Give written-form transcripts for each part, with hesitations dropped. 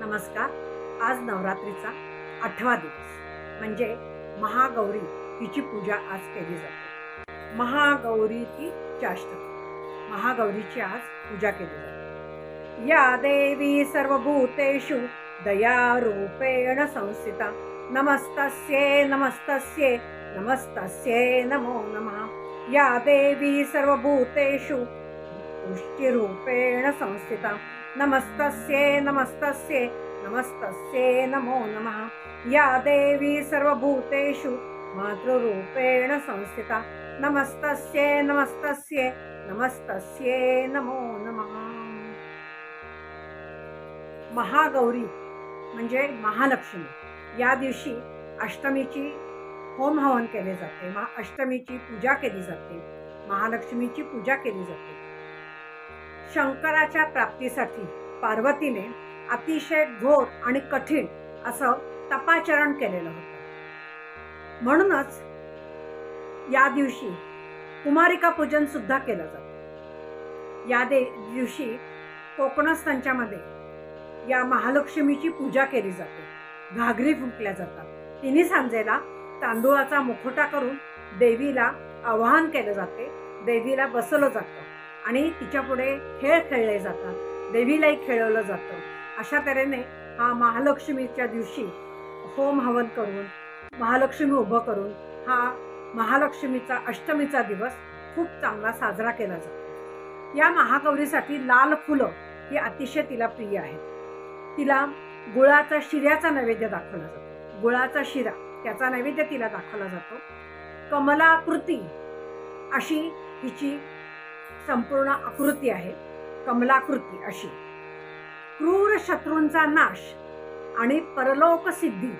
नमस्कार. आज नवरात्रीचा 8वा दिवस म्हणजे महागौरी हिची पूजा आज केली जाते. महागौरीची चाष्टमी, महागौरीची आज पूजा केली जाते. या देवी सर्वभूतेषु दयारूपेण संस्थिता नमस्तस्ये नमस्तस्ये नमस्तस्ये नमो नमः. या देवी सर्वभूतेषु पुष्टिरूपेण संस्थिता नमस्तस्ये नमस्तस्ये नमस्तस्ये नमो नमः. या देवी सर्वभूतेषु मातृरूपेण संस्थिता नमस्तस्ये नमस्तस्ये नमस्तस्ये नमो नमः. महागौरी म्हणजे महालक्ष्मी. या दिवशी अष्टमीची होम हवन केले जाते, अष्टमीची पूजा केली जाते, महालक्ष्मीची पूजा केली जाते. शंकराच्या प्राप्तीसाठी पार्वतीने अतिशय घोर आणि कठीण असं तपाचरण केलेलं होतं. म्हणूनच या दिवशी कुमारिका पूजन सुद्धा केलं जातं. या दिवशी कोकणस्थांच्यामध्ये या महालक्ष्मीची पूजा केली जाते. घागरी फुंकल्या जातात. तिन्ही सांजेला तांदूळाचा मुखवटा करून देवीला आवाहन केलं जाते. देवीला बसवलं जातं आणि तिच्या पुढे खेळ खेळले जातात. देवीलाही खेळवलं जातं. अशा तऱ्हेने हा महालक्ष्मीच्या दिवशी होम हवन करून महालक्ष्मी उभं करून हा महालक्ष्मीचा अष्टमीचा दिवस खूप चांगला साजरा केला जातो. या महागौरीसाठी लाल फुलं ही अतिशय तिला प्रिय आहेत. तिला गुळाचा शिऱ्याचा नैवेद्य दाखवला जातो. गुळाचा शिरा त्याचा नैवेद्य तिला दाखवला जातो. कमलाकृती अशी हिची संपूर्ण आकृती आहे. कमलाकृती अशी. क्रूर शत्रूंचा नाश आणि परलोक सिद्धी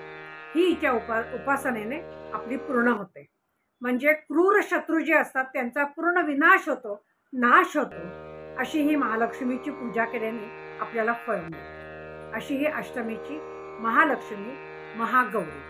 ही हिच्या उपासनेने आपली पूर्ण होते. म्हणजे क्रूर शत्रू जे असतात त्यांचा पूर्ण विनाश होतो, नाश होतो. अशी ही महालक्ष्मीची पूजा केल्याने आपल्याला फळ मिळते. अशी ही अष्टमीची महालक्ष्मी महागौरी.